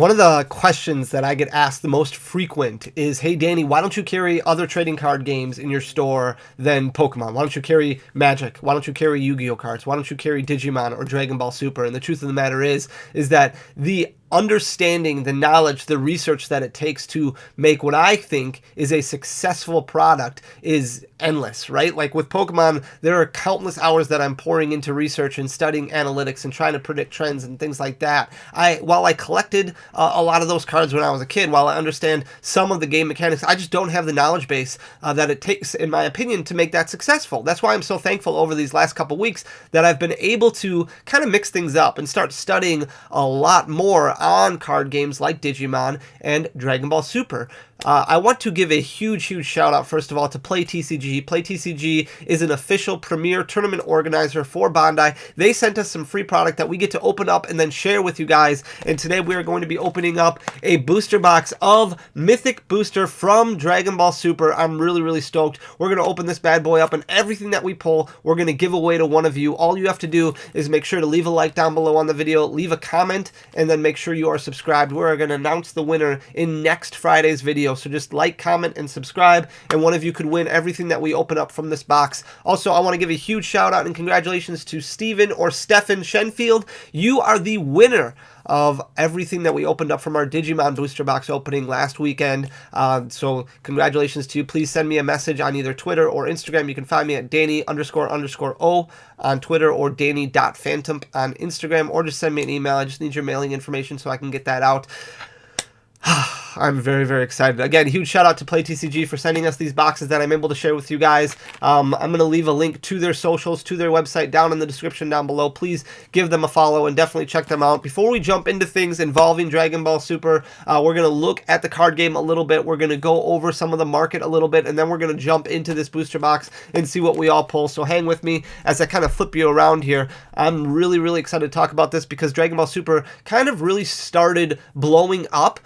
One of the questions that I get asked the most frequent is, hey, Danny, why don't you carry other trading card games in your store than Pokemon? Why don't you carry Magic? Why don't you carry Yu-Gi-Oh cards? Why don't you carry Digimon or Dragon Ball Super? And the truth of the matter is that the understanding, the knowledge, the research that it takes to make what I think is a successful product is endless, right? Like with Pokemon, there are countless hours that I'm pouring into research and studying analytics and trying to predict trends and things like that. While I collected a lot of those cards when I was a kid, while I understand some of the game mechanics, I just don't have the knowledge base that it takes, in my opinion, to make that successful. That's why I'm so thankful over these last couple weeks that I've been able to kind of mix things up and start studying a lot more on card games like Digimon and Dragon Ball Super. I want to give a huge shout out, first of all, to PlayTCG. PlayTCG is an official premier tournament organizer for Bandai. They sent us some free product that we get to open up and then share with you guys. And today we are going to be opening up a booster box of Mythic Booster from Dragon Ball Super. I'm really stoked. We're going to open this bad boy up, and everything that we pull, we're going to give away to one of you. All you have to do is make sure to leave a like down below on the video, leave a comment, and then make sure you are subscribed. We're going to announce the winner in next Friday's video. So just like, comment, and subscribe, and one of you could win everything that we open up from this box. Also, I want to give a huge shout out and congratulations to Steven or Stefan Shenfield. You are the winner of everything that we opened up from our Digimon booster box opening last weekend. So congratulations to you. Please send me a message on either Twitter or Instagram. You can find me at Danny__O on Twitter or Danny.Phantump on Instagram, or just send me an email. I just need your mailing information so I can get that out. I'm very excited. Again, huge shout out to PlayTCG for sending us these boxes that I'm able to share with you guys. I'm going to leave a link to their socials, to their website down in the description down below. Please give them a follow and definitely check them out. Before we jump into things involving Dragon Ball Super, we're going to look at the card game a little bit. We're going to go over some of the market a little bit, and then we're going to jump into this booster box and see what we all pull. So hang with me as I kind of flip you around here. I'm really excited to talk about this because Dragon Ball Super kind of really started blowing up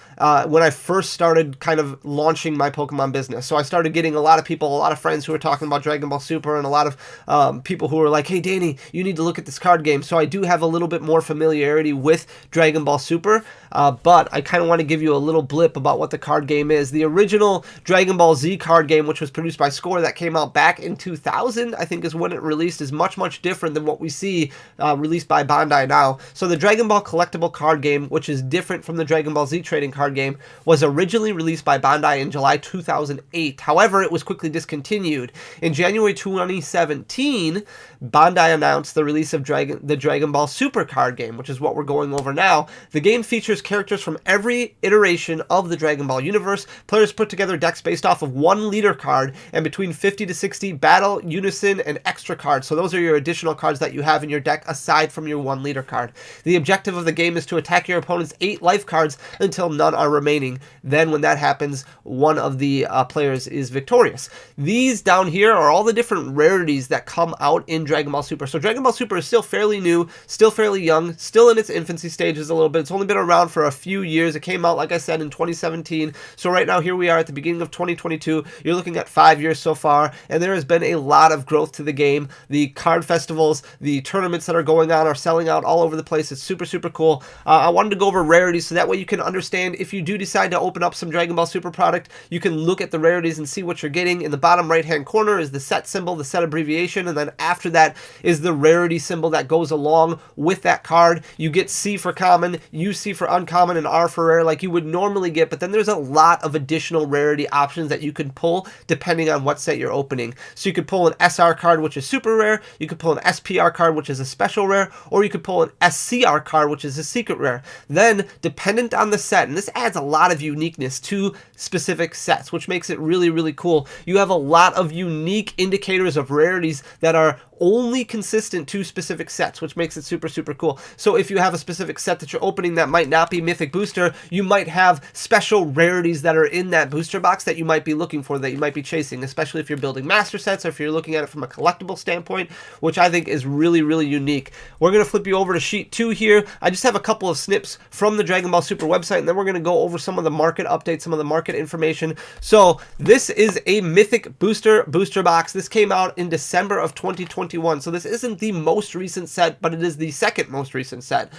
when I first started kind of launching my Pokemon business. So I started getting a lot of people, a lot of friends who were talking about Dragon Ball Super, and a lot of people who were like, hey Danny, you need to look at this card game. So I do have a little bit more familiarity with Dragon Ball Super, but I kind of want to give you a little blip about what the card game is. The original Dragon Ball Z card game, which was produced by Score, that came out back in 2000, I think is when it released, is much different than what we see released by Bandai now. So the Dragon Ball collectible card game, which is different from the Dragon Ball Z trading card game, was originally released by Bandai in July 2008. However, it was quickly discontinued. In January 2017, Bandai announced the release of the Dragon Ball Super card game, which is what we're going over now. The game features characters from every iteration of the Dragon Ball universe. Players put together decks based off of one leader card and between 50 to 60 battle, unison, and extra cards. So those are your additional cards that you have in your deck aside from your one leader card. The objective of the game is to attack your opponent's 8 life cards until none are remaining. Then when that happens, one of the players is victorious. These down here are all the different rarities that come out in Dragon Ball Super. So Dragon Ball Super is still fairly new, still fairly young, still in its infancy stages a little bit. It's only been around for a few years. It came out, like I said, in 2017. So right now, here we are at the beginning of 2022. You're looking at 5 years so far, and there has been a lot of growth to the game. The card festivals, the tournaments that are going on are selling out all over the place. It's super cool. I wanted to go over rarities so that way you can understand if you do decide to open up some Dragon Ball Super product, you can look at the rarities and see what you're getting. In the bottom right hand corner is the set symbol, the set abbreviation, and then after that is the rarity symbol that goes along with that card. You get C for common, UC for uncommon, and R for rare like you would normally get, but then there's a lot of additional rarity options that you can pull depending on what set you're opening. So you could pull an SR card, which is super rare, you could pull an SPR card, which is a special rare, or you could pull an SCR card, which is a secret rare. Then, dependent on the set, and this adds a lot of uniqueness to specific sets, which makes it really cool. You have a lot of unique indicators of rarities that are only consistent to specific sets, which makes it super cool. So if you have a specific set that you're opening that might not be Mythic Booster, you might have special rarities that are in that booster box that you might be looking for, that you might be chasing, especially if you're building master sets or if you're looking at it from a collectible standpoint, which I think is really unique. We're going to flip you over to sheet 2 here. I just have a couple of snips from the Dragon Ball Super website, and then we're going to go over some some of the market updates, some of the market information. So this is a Mythic booster box. This came out in December of 2021. So this isn't the most recent set, but it is the second most recent set.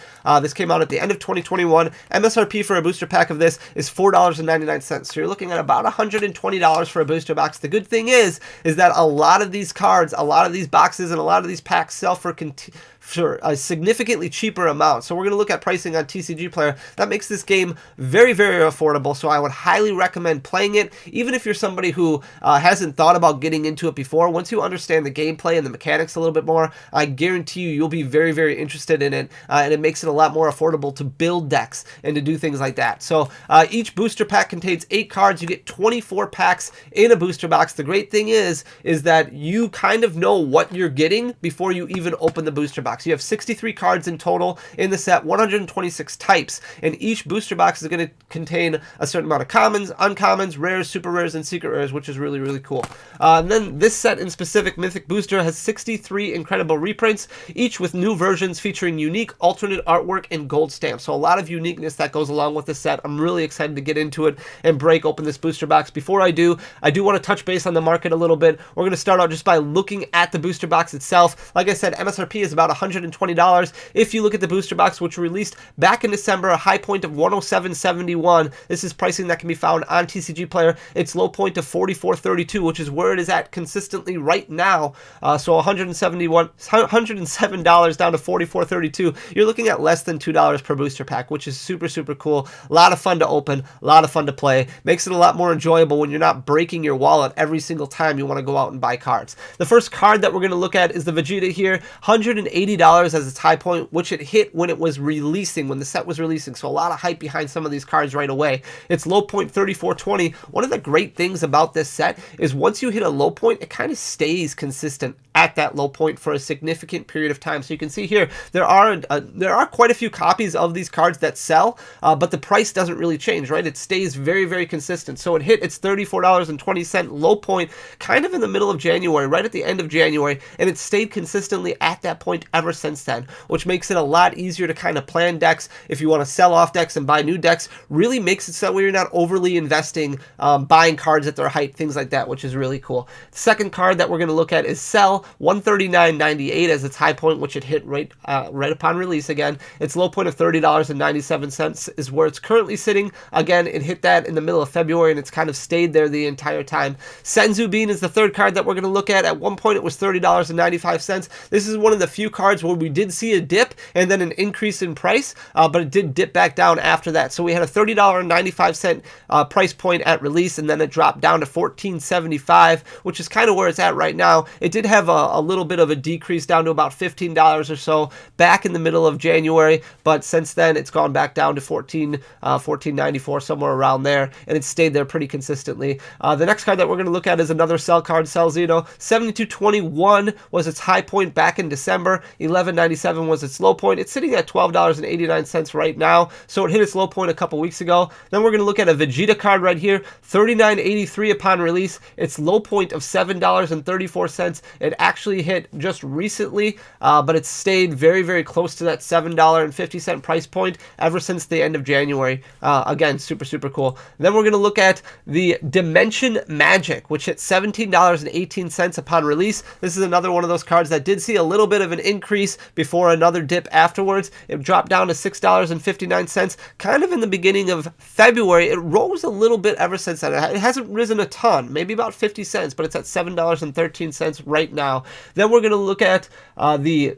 This came out at the end of 2021. MSRP for a booster pack of this is $4.99. So you're looking at about $120 for a booster box. The good thing is that a lot of these cards, a lot of these boxes, and a lot of these packs sell for a significantly cheaper amount. So we're going to look at pricing on TCG Player. That makes this game very, very affordable. So I would highly recommend playing it, even if you're somebody who hasn't thought about getting into it before. Once you understand the gameplay and the mechanics a little bit more, I guarantee you'll be very, very interested in it. And it makes it a lot more affordable to build decks and to do things like that. So each booster pack contains 8 cards. You get 24 packs in a booster box. The great thing is that you kind of know what you're getting before you even open the booster box. You have 63 cards in total in the set, 126 types, and each booster box is going to contain a certain amount of commons, uncommons, rares, super rares, and secret rares, which is really, really cool. And then this set in specific, Mythic Booster, has 63 incredible reprints, each with new versions featuring unique alternate artwork and gold stamps. So a lot of uniqueness that goes along with this set. I'm really excited to get into it and break open this booster box. Before I do want to touch base on the market a little bit. We're going to start out just by looking at the booster box itself. Like I said, MSRP is about $120. If you look at the booster box, which released back in December, a high point of $107.71. This is pricing that can be found on TCG Player. Its low point of $44.32, which is where it is at consistently right now. So $107 down to $44.32. You're looking at less than $2 per booster pack, which is super, super cool. A lot of fun to open, a lot of fun to play. Makes it a lot more enjoyable when you're not breaking your wallet every single time you want to go out and buy cards. The first card that we're going to look at is the Vegeta here. $180 as its high point, which it hit when it was releasing, when the set was releasing. So a lot of hype behind some of these cards right away. Its low point $34.20. One of the great things about this set is once you hit a low point, it kind of stays consistent at that low point for a significant period of time. So you can see here there are quite a few copies of these cards that sell, but the price doesn't really change, right? It stays very, very consistent. So it hit its $34.20 low point kind of in the middle of January, right at the end of January, and it stayed consistently at that point ever since then, which makes it a lot easier to kind of plan decks. If you want to sell off decks and buy new decks, really makes it so where you're not overly investing, buying cards at their height, things like that, which is really cool. The second card that we're going to look at is Cell, $139.98 as its high point, which it hit right upon release again. Its low point of $30.97 is where it's currently sitting. Again, it hit that in the middle of February, and it's kind of stayed there the entire time. Senzu Bean is the third card that we're going to look at. At one point, it was $30.95. This is one of the few cards where we did see a dip and then an increase in price, but it did dip back down after that. So we had a $30.95 price point at release, and then it dropped down to $14.75, which is kind of where it's at right now. It did have a little bit of a decrease down to about $15 or so back in the middle of January, but since then it's gone back down to $14.94, somewhere around there, and it stayed there pretty consistently. The next card that we're going to look at is another Cell card, Cell Zeno. $72.21 was its high point back in December. $11.97 was its low point. It's sitting at $12.89 right now, so it hit its low point a couple weeks ago. Then we're going to look at a Vegeta card right here, $39.83 upon release. Its low point of $7.34. It actually hit just recently, but it's stayed very, very close to that $7.50 price point ever since the end of January. Again, super, super cool. Then we're going to look at the Dimension Magic, which hit $17.18 upon release. This is another one of those cards that did see a little bit of an increase before another dip afterwards. It dropped down to $6.59 kind of in the beginning of February. It rose a little bit ever since then. It hasn't risen a ton, maybe about 50 cents, but it's at $7.13 right now. Then we're going to look at the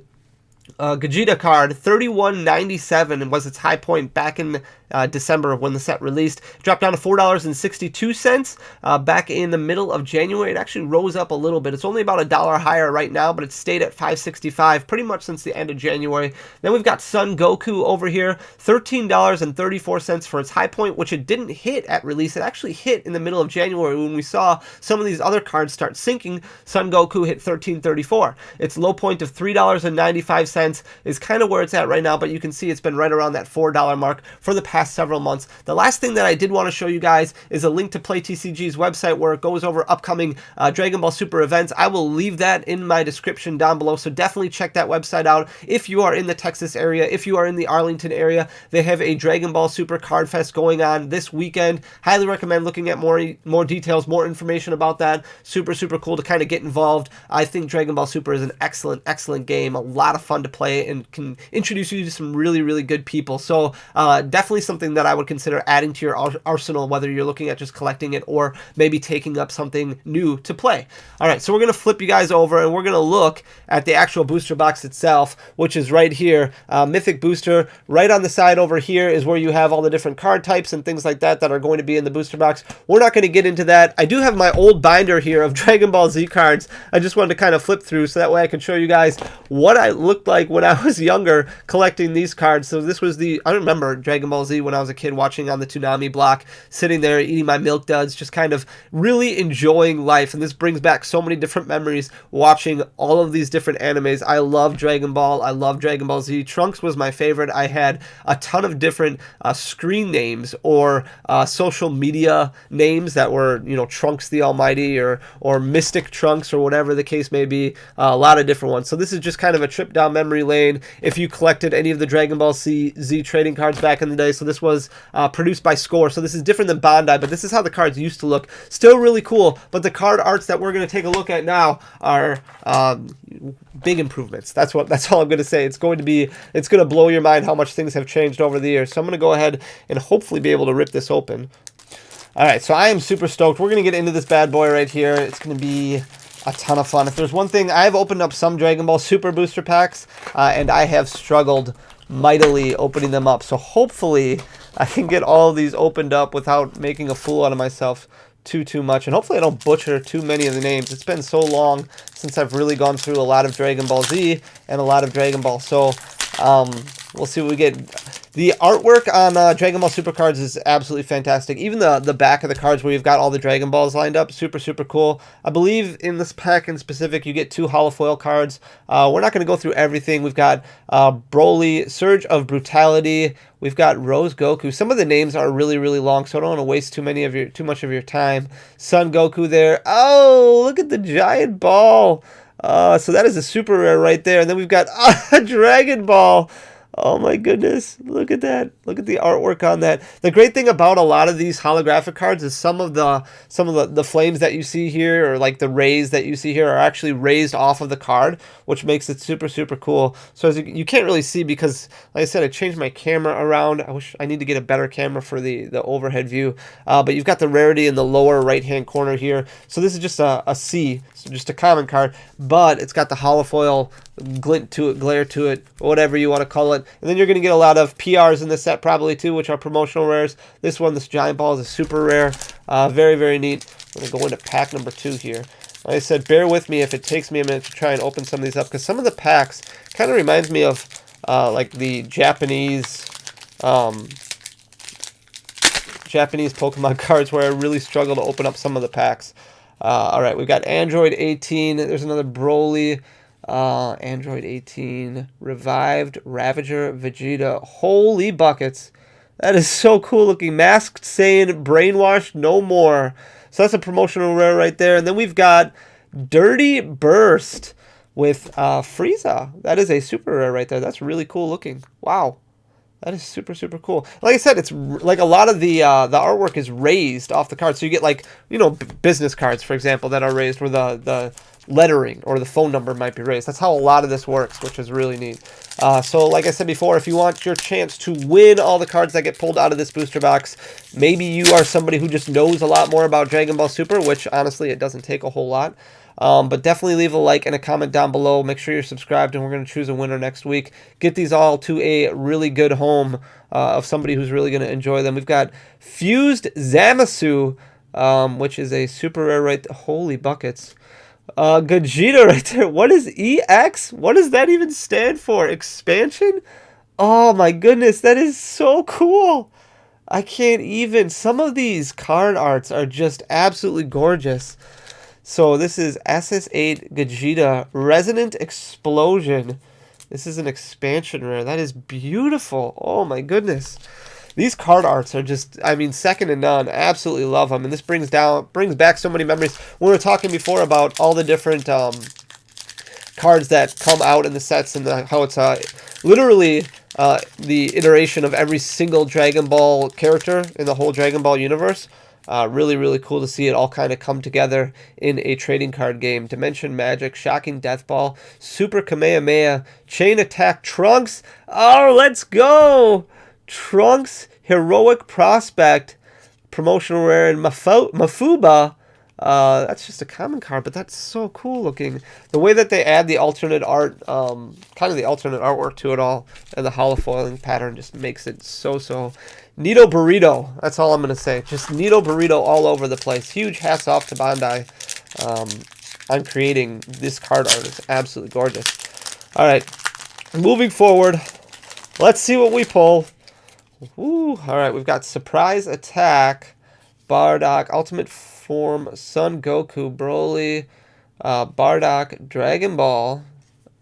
Gogeta card, $31.97 was its high point back in December when the set released. It dropped down to $4.62 back in the middle of January. It actually rose up a little bit. It's only about $1 higher right now, but it stayed at $5.65 pretty much since the end of January. Then we've got Son Goku over here, $13.34 for its high point, which it didn't hit at release. It actually hit in the middle of January when we saw some of these other cards start sinking. Son Goku hit $13.34. Its low point of $3.95 is kind of where it's at right now, but you can see it's been right around that $4 mark for the past past several months. The last thing that I did want to show you guys is a link to PlayTCG's website where it goes over upcoming Dragon Ball Super events. I will leave that in my description down below, so definitely check that website out if you are in the Texas area, if you are in the Arlington area. They have a Dragon Ball Super Card Fest going on this weekend. Highly recommend looking at more details, more information about that. Super cool to kind of get involved. I think Dragon Ball Super is an excellent game, a lot of fun to play, and can introduce you to some really good people. So definitely something that I would consider adding to your arsenal, whether you're looking at just collecting it or maybe taking up something new to play. All right, so we're going to flip you guys over and we're going to look at the actual booster box itself, which is right here. Mythic booster. Right on the side over here is where you have all the different card types and things like that are going to be in the booster box. We're not going to get into that. I do have my old binder here of Dragon Ball Z cards. I just wanted to kind of flip through so that way I can show you guys what I looked like when I was younger collecting these cards. So this was I remember Dragon Ball Z when I was a kid, watching on the Toonami block, sitting there eating my Milk Duds, just kind of really enjoying life. And this brings back so many different memories watching all of these different animes. I love Dragon Ball. I love Dragon Ball Z. Trunks was my favorite. I had a ton of different screen names or social media names that were, you know, Trunks the Almighty or Mystic Trunks or whatever the case may be. A lot of different ones. So this is just kind of a trip down memory lane if you collected any of the Dragon Ball Z trading cards back in the day. So this was produced by Score. So this is different than Bandai, but this is how the cards used to look. Still really cool, but the card arts that we're going to take a look at now are big improvements. That's all I'm going to say. It's going to blow your mind how much things have changed over the years. So I'm going to go ahead and hopefully be able to rip this open. All right, so I am super stoked. We're going to get into this bad boy right here. It's going to be a ton of fun. If there's one thing, I've opened up some Dragon Ball Super booster packs, and I have struggled mightily opening them up. So hopefully I can get all of these opened up without making a fool out of myself too much, and hopefully I don't butcher too many of the names. It's been so long since I've really gone through a lot of Dragon Ball Z and a lot of Dragon Ball, so we'll see what we get. The artwork on Dragon Ball Super cards is absolutely fantastic. Even the back of the cards where you've got all the Dragon Balls lined up, super cool. I believe in this pack in specific, you get 2 holofoil cards. We're not going to go through everything. We've got Broly, Surge of Brutality. We've got Rose Goku. Some of the names are really long, so I don't want to waste too much of your time. Son Goku there. Oh, look at the giant ball. So that is a super rare right there. And then we've got a Dragon Ball. Oh my goodness, look at that. Look at the artwork on that. The great thing about a lot of these holographic cards is some of the flames that you see here, or like the rays that you see here, are actually raised off of the card, which makes it super cool. So as you can't really see because, like I said, I changed my camera around. I need to get a better camera for the overhead view. But you've got the rarity in the lower right-hand corner here. So this is just a C, so just a common card, but it's got the holofoil glint to it, glare to it, whatever you want to call it. And then you're going to get a lot of PRs in this set probably too, which are promotional rares. This one, this giant ball, is a super rare. Very neat. I'm going to go into pack number 2 here. Like I said, bear with me if it takes me a minute to try and open some of these up, because some of the packs kind of reminds me of like the Japanese Pokemon cards, where I really struggle to open up some of the packs. All right, we've got Android 18. There's another Broly. Android 18, Revived, Ravager, Vegeta. Holy buckets. That is so cool looking. Masked Saiyan, Brainwashed No More. So that's a promotional rare right there. And then we've got Dirty Burst with Frieza. That is a super rare right there. That's really cool looking. Wow. That is super cool. Like I said, it's like a lot of the artwork is raised off the card. So you get, like, you know, business cards, for example, that are raised where the lettering or the phone number might be raised. That's how a lot of this works, which is really neat. So like I said before, if you want your chance to win all the cards that get pulled out of this booster box, maybe you are somebody who just knows a lot more about Dragon Ball Super, which honestly it doesn't take a whole lot. But definitely leave a like and a comment down below. Make sure you're subscribed, and we're going to choose a winner next week. Get these all to a really good home of somebody who's really going to enjoy them. We've got Fused Zamasu, which is a super rare right there. Holy buckets. Gogeta right there. What is EX? What does that even stand for? Expansion? Oh my goodness, that is so cool. I can't even. Some of these card arts are just absolutely gorgeous. So this is SS8 Gogeta Resonant Explosion. This is an expansion rare. That is beautiful. Oh my goodness. These card arts are just, I mean, second to none. Absolutely love them. And this brings back so many memories. We were talking before about all the different cards that come out in the sets and how it's literally the iteration of every single Dragon Ball character in the whole Dragon Ball universe. Really, really cool to see it all kind of come together in a trading card game. Dimension Magic, Shocking Death Ball, Super Kamehameha, Chain Attack Trunks. Oh, let's go! Trunks, Heroic Prospect, Promotional Rare, and Mafuba. That's just a common card, but that's so cool looking. The way that they add the alternate art, kind of the alternate artwork to it all, and the holofoiling pattern just makes it so Neato Burrito. That's all I'm going to say. Just Neato Burrito all over the place. Huge hats off to Bandai on creating this card art. It's absolutely gorgeous. All right, moving forward, let's see what we pull. Ooh, all right, we've got Surprise Attack, Bardock, Ultimate Form, Son Goku, Broly, Bardock, Dragon Ball.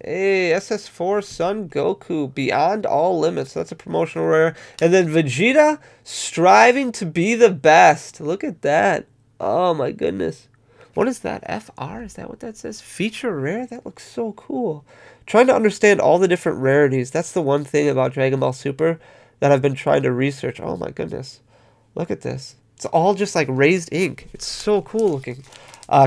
Hey, SS4, Son Goku, Beyond All Limits. That's a promotional rare. And then Vegeta, Striving to Be the Best. Look at that. Oh, my goodness. What is that? FR? Is that what that says? Feature rare? That looks so cool. Trying to understand all the different rarities. That's the one thing about Dragon Ball Super that I've been trying to research. Oh, my goodness. Look at this. It's all just like raised ink. It's so cool looking.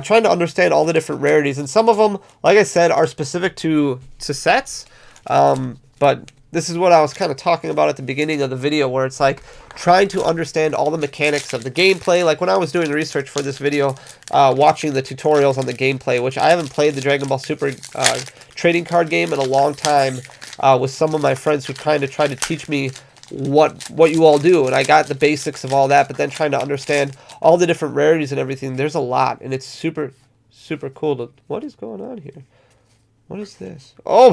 Trying to understand all the different rarities, and some of them, like I said, are specific to sets. But this is what I was kind of talking about at the beginning of the video, where it's like trying to understand all the mechanics of the gameplay. Like when I was doing research for this video, watching the tutorials on the gameplay, which I haven't played the Dragon Ball Super trading card game in a long time, with some of my friends who kind of tried to teach me what you all do, and I got the basics of all that, but then trying to understand all the different rarities and everything, there's a lot, and it's super cool to, what is going on here? What is this? Oh,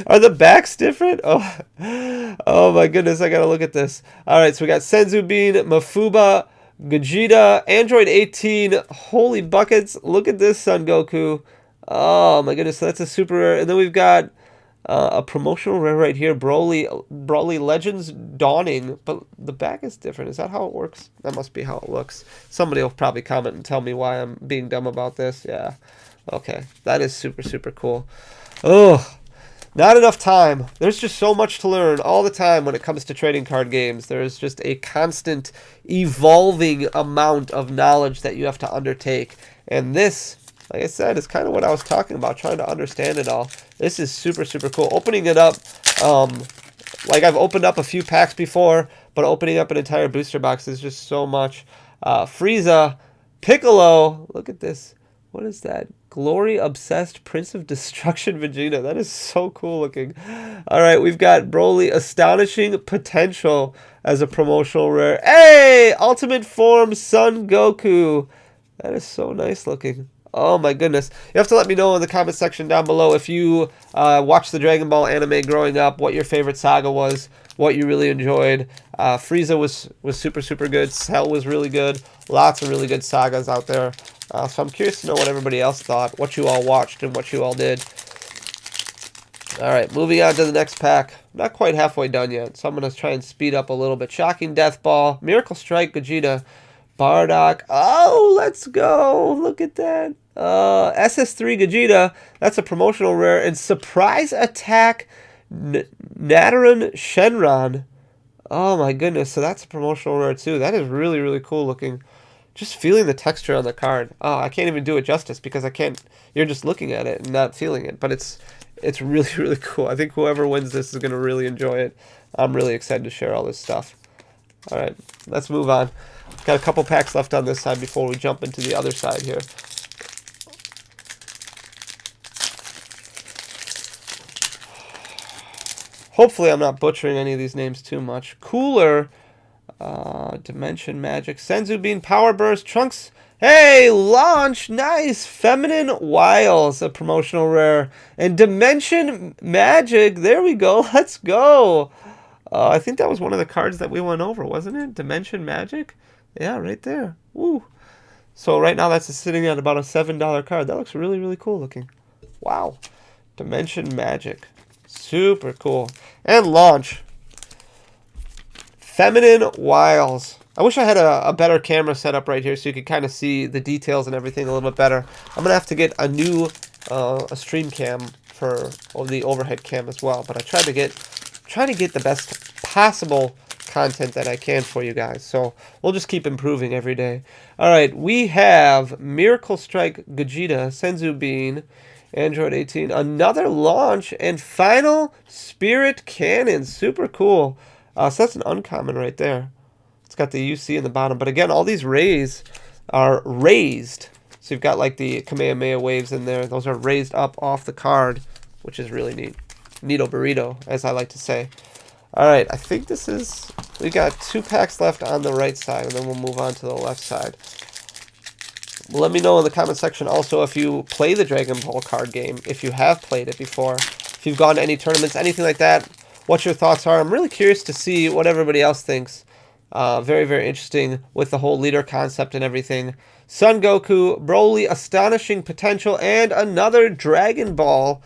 are the backs different? Oh my goodness, I gotta look at this. All right, so we got Senzu Bean, Mafuba, Gogeta, Android 18, holy buckets, look at this Son Goku. Oh my goodness, so that's a super rare, and then we've got a promotional rare right here, Broly Legends Dawning, but the back is different. Is that how it works? That must be how it looks. Somebody will probably comment and tell me why I'm being dumb about this. Yeah. Okay. That is super cool. Oh, not enough time. There's just so much to learn all the time when it comes to trading card games. There's just a constant evolving amount of knowledge that you have to undertake. And this, like I said, is kind of what I was talking about, trying to understand it all. This is super cool. Opening it up, like I've opened up a few packs before, but opening up an entire booster box is just so much. Frieza, Piccolo, look at this. What is that? Glory Obsessed Prince of Destruction Vegeta. That is so cool looking. All right, we've got Broly Astonishing Potential as a promotional rare. Hey, Ultimate Form Son Goku. That is so nice looking. Oh my goodness. You have to let me know in the comment section down below if you watched the Dragon Ball anime growing up, what your favorite saga was, what you really enjoyed. Frieza was super good. Cell was really good. Lots of really good sagas out there. So I'm curious to know what everybody else thought, what you all watched, and what you all did. Alright, moving on to the next pack. Not quite halfway done yet, so I'm going to try and speed up a little bit. Shocking Death Ball, Miracle Strike, Gogeta, Bardock. Oh, let's go. Look at that. SS3 Gogeta. That's a promotional rare. And Surprise Attack Nataran Shenron. Oh my goodness. So that's a promotional rare too. That is really cool looking. Just feeling the texture on the card. Oh, I can't even do it justice because I can't. You're just looking at it and not feeling it. But it's really cool. I think whoever wins this is going to really enjoy it. I'm really excited to share all this stuff. All right, let's move on. Got a couple packs left on this side before we jump into the other side here. Hopefully I'm not butchering any of these names too much. Cooler, Dimension Magic, Senzu Bean, Power Burst, Trunks. Hey, Launch, nice. Feminine Wiles, a promotional rare. And Dimension Magic, there we go. Let's go. I think that was one of the cards that we went over, wasn't it? Dimension Magic? Yeah, right there. Woo. So right now that's sitting at about a $7 card. That looks really cool looking. Wow. Dimension Magic. Super cool. And Launch. Feminine Wiles. I wish I had a better camera set up right here so you could kind of see the details and everything a little bit better. I'm going to have to get a new a stream cam for the overhead cam as well. But I try to get the best possible content that I can for you guys. So we'll just keep improving every day. All right, we have Miracle Strike Gogeta, Senzu Bean, Android 18, another launch, and final Spirit Cannon. Super cool. So that's an uncommon right there. It's got the UC in the bottom. But again, all these rays are raised. So you've got like the Kamehameha waves in there. Those are raised up off the card, which is really neat. Neato burrito, as I like to say. All right, I think this is... We got 2 packs left on the right side, and then we'll move on to the left side. Let me know in the comment section also if you play the Dragon Ball card game, if you have played it before, if you've gone to any tournaments, anything like that, what your thoughts are. I'm really curious to see what everybody else thinks. Very, very interesting with the whole leader concept and everything. Son Goku, Broly, astonishing potential, and another Dragon Ball.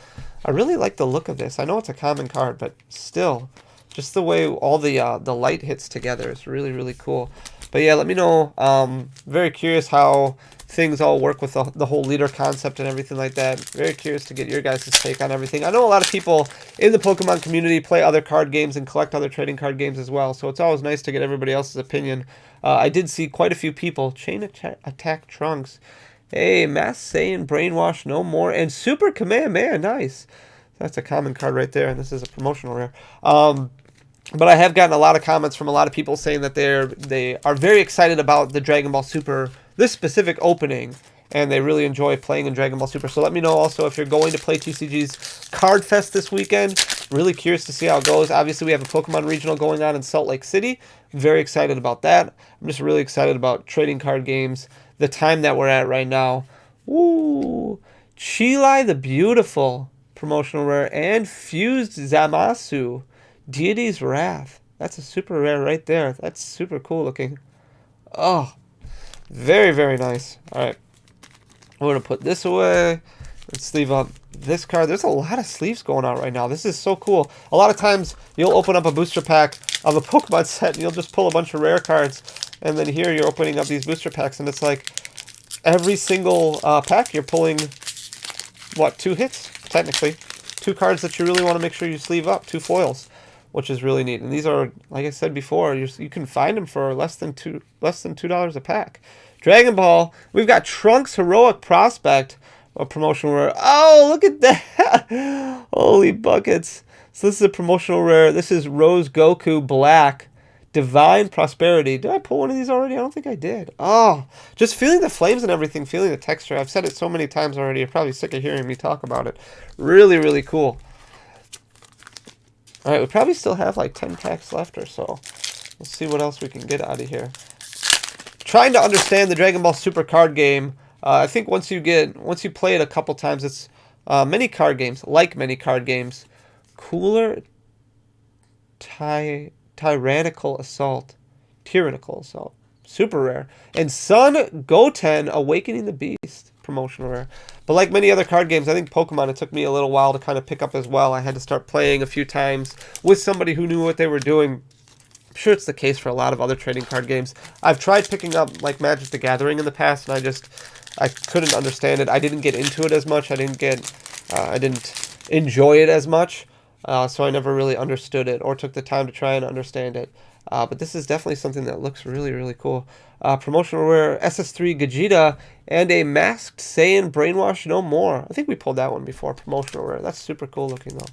I really like the look of this. I know it's a common card, but still, just the way all the light hits together is really, really cool. But yeah, let me know. Very curious how things all work with the whole leader concept and everything like that. Very curious to get your guys' take on everything. I know a lot of people in the Pokemon community play other card games and collect other trading card games as well, so it's always nice to get everybody else's opinion. I did see quite a few people. Chain Attack Trunks. Hey, Mass Saiyan, Brainwash No More, and Super Kamehameha. Nice. That's a common card right there, and this is a promotional rare. But I have gotten a lot of comments from a lot of people saying that they are very excited about the Dragon Ball Super, this specific opening, and they really enjoy playing in Dragon Ball Super. So let me know also if you're going to play TCG's Card Fest this weekend. Really curious to see how it goes. Obviously, we have a Pokemon Regional going on in Salt Lake City. Very excited about that. I'm just really excited about trading card games, the time that we're at right now. Woo! Chilai the Beautiful, promotional rare, and Fused Zamasu, Deity's Wrath. That's a super rare right there. That's super cool looking. Oh, very, very nice. All right. I'm going to put this away. Let's sleeve up this card. There's a lot of sleeves going on right now. This is so cool. A lot of times you'll open up a booster pack of a Pokemon set and you'll just pull a bunch of rare cards. And then here you're opening up these booster packs and it's like every single pack you're pulling, what, 2 hits, technically. 2 cards that you really want to make sure you sleeve up, 2 foils, which is really neat. And these are, like I said before, you can find them for less than $2 a pack. Dragon Ball, we've got Trunks Heroic Prospect, a promotional rare. Oh, look at that! Holy buckets! So this is a promotional rare. This is Rose Goku Black, Divine Prosperity. Did I pull one of these already? I don't think I did. Oh, just feeling the flames and everything, feeling the texture. I've said it so many times already. You're probably sick of hearing me talk about it. Really, really cool. All right, we probably still have like 10 packs left or so. Let's see what else we can get out of here. Trying to understand the Dragon Ball Super card game. I think once you play it a couple times, it's many card games, Cooler Tyrannical Assault, super rare, and Sun Goten Awakening the Beast, promotional rare. But like many other card games, I think Pokemon, it took me a little while to kind of pick up as well. I had to start playing a few times with somebody who knew what they were doing. I'm sure it's the case for a lot of other trading card games. I've tried picking up like Magic the Gathering in the past, and I couldn't understand it. I didn't get into it as much. I didn't enjoy it as much. So I never really understood it or took the time to try and understand it. But this is definitely something that looks really, really cool. Promotional rare SS3 Gogeta and a Masked Saiyan Brainwash No More. I think we pulled that one before. Promotional rare. That's super cool looking though.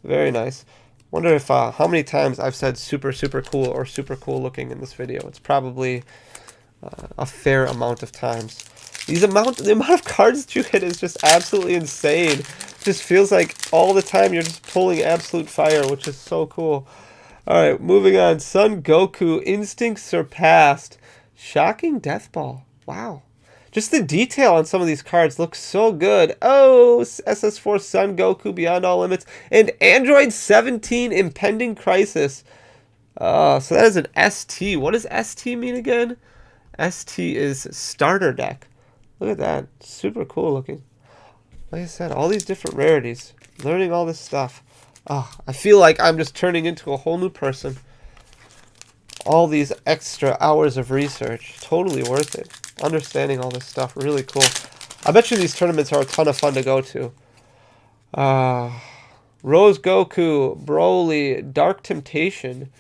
Very nice. Wonder if how many times I've said super, super cool or super cool looking in this video. It's probably a fair amount of times. The amount of cards that you hit is just absolutely insane. It just feels like all the time you're just pulling absolute fire, which is so cool. Alright, moving on. Son Goku, Instinct Surpassed. Shocking Death Ball. Wow. Just the detail on some of these cards looks so good. Oh, SS4 Son Goku Beyond All Limits. And Android 17 Impending Crisis. So that is an ST. What does ST mean again? ST is Starter Deck. Look at that. Super cool looking. Like I said, all these different rarities. Learning all this stuff. Oh, I feel like I'm just turning into a whole new person. all these extra hours of research. Totally worth it. Understanding all this stuff. Really cool. I bet you these tournaments are a ton of fun to go to. Rose Goku, Broly, Dark Temptation.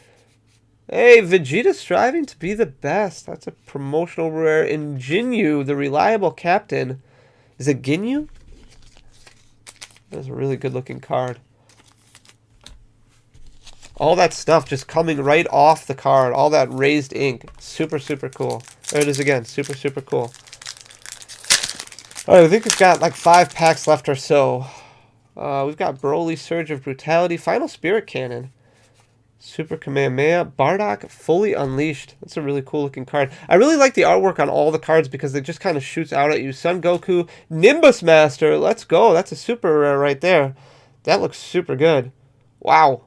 Hey, Vegeta striving to be the best. That's a promotional rare. And Jinyu, the reliable captain. Is it Ginyu? That's a really good looking card. All that stuff just coming right off the card. All that raised ink. Super, super cool. There it is again. Super, super cool. Alright, I think we've got like 5 packs left or so. We've got Broly, Surge of Brutality, Final Spirit Cannon, Super Kamehameha, Bardock, Fully Unleashed. That's a really cool looking card. I really like the artwork on all the cards because it just kind of shoots out at you. Son Goku, Nimbus Master. Let's go. That's a super rare right there. That looks super good. Wow.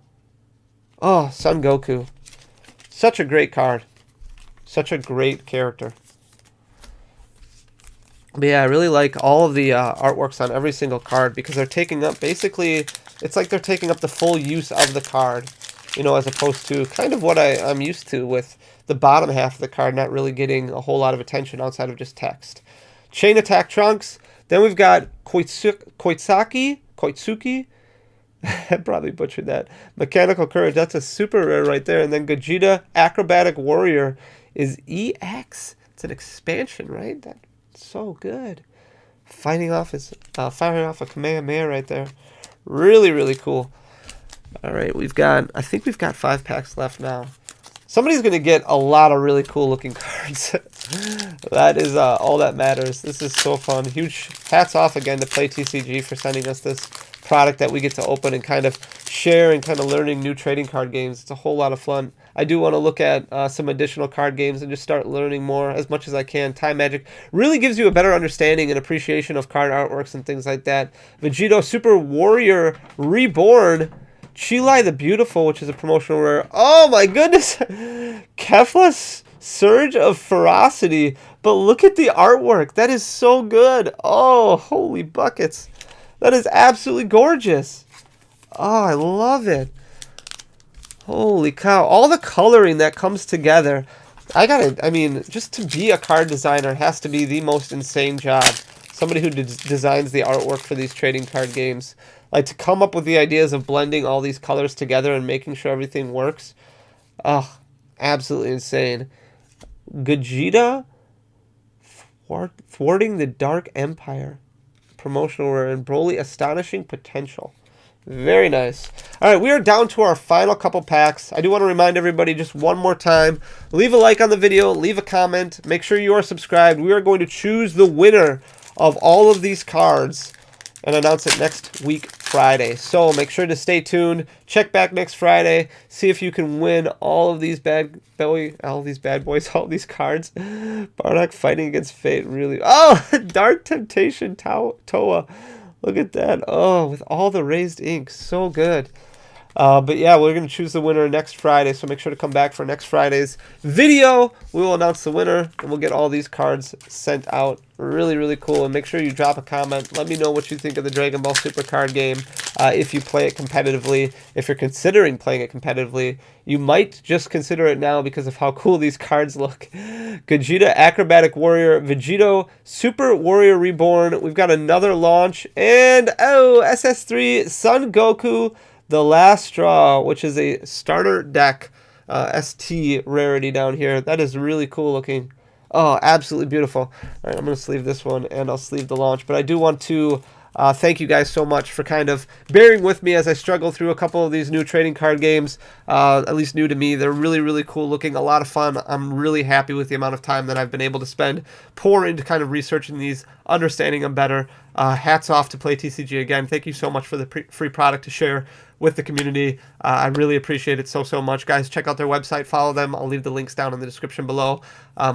Oh, Son Goku. Such a great card. Such a great character. But yeah, I really like all of the artworks on every single card because they're taking up, basically, it's like they're taking up the full use of the card, you know, as opposed to kind of what I'm used to with the bottom half of the card not really getting a whole lot of attention outside of just text. Chain Attack Trunks. Then we've got Koitsuki. I probably butchered that. Mechanical Courage. That's a super rare right there. And then Gogeta Acrobatic Warrior is EX. It's an expansion, right? That's so good. Firing off a Kamehameha right there. Really, really cool. All right, I think we've got 5 packs left now. Somebody's going to get a lot of really cool looking cards. That is all that matters. This is so fun. Huge hats off again to Play TCG for sending us this product that we get to open and kind of share and kind of learning new trading card games. It's a whole lot of fun. I do want to look at some additional card games and just start learning more as much as I can. Time Magic really gives you a better understanding and appreciation of card artworks and things like that. Vegito Super Warrior Reborn. Chilai the Beautiful, which is a promotional rare. Oh my goodness! Kefla's Surge of Ferocity. But look at the artwork. That is so good. Oh, holy buckets. That is absolutely gorgeous. Oh, I love it. Holy cow. All the coloring that comes together. I mean, just to be a card designer has to be the most insane job. Somebody who designs the artwork for these trading card games. Like, to come up with the ideas of blending all these colors together and making sure everything works. Oh, absolutely insane. Gogeta Thwarting the Dark Empire. Promotional rare. And Broly Astonishing Potential. Very nice. All right, we are down to our final couple packs. I do want to remind everybody just one more time. Leave a like on the video. Leave a comment. Make sure you are subscribed. We are going to choose the winner of all of these cards and announce it next week, Friday. So make sure to stay tuned. Check back next Friday. See if you can win all of these bad boys, all these cards. Bardock fighting against fate. Really. Oh, Dark Temptation Toa. Look at that. Oh, with all the raised ink. So good. But yeah, we're going to choose the winner next Friday, so make sure to come back for next Friday's video. We will announce the winner, and we'll get all these cards sent out. Really, really cool. And make sure you drop a comment. Let me know what you think of the Dragon Ball Super card game. If you play it competitively, if you're considering playing it competitively, you might just consider it now because of how cool these cards look. Gogeta Acrobatic Warrior, Vegito Super Warrior Reborn. We've got another launch. And, oh, SS3 Son Goku, The Last Straw, which is a starter deck ST rarity down here. That is really cool looking. Oh, absolutely beautiful. All right, I'm going to sleeve this one, and I'll sleeve the launch. But I do want to thank you guys so much for kind of bearing with me as I struggle through a couple of these new trading card games, at least new to me. They're really, really cool looking, a lot of fun. I'm really happy with the amount of time that I've been able to spend pour into kind of researching these, understanding them better. Hats off to Play TCG again. Thank you so much for the free product to share with the community. I really appreciate it so much. Guys, check out their website, follow them. I'll leave the links down in the description below.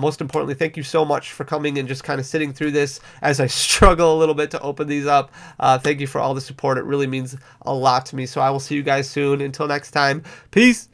Most importantly, thank you so much for coming and just kind of sitting through this as I struggle a little bit to open these up. Thank you for all the support. It really means a lot to me. So I will see you guys soon. Until next time, peace.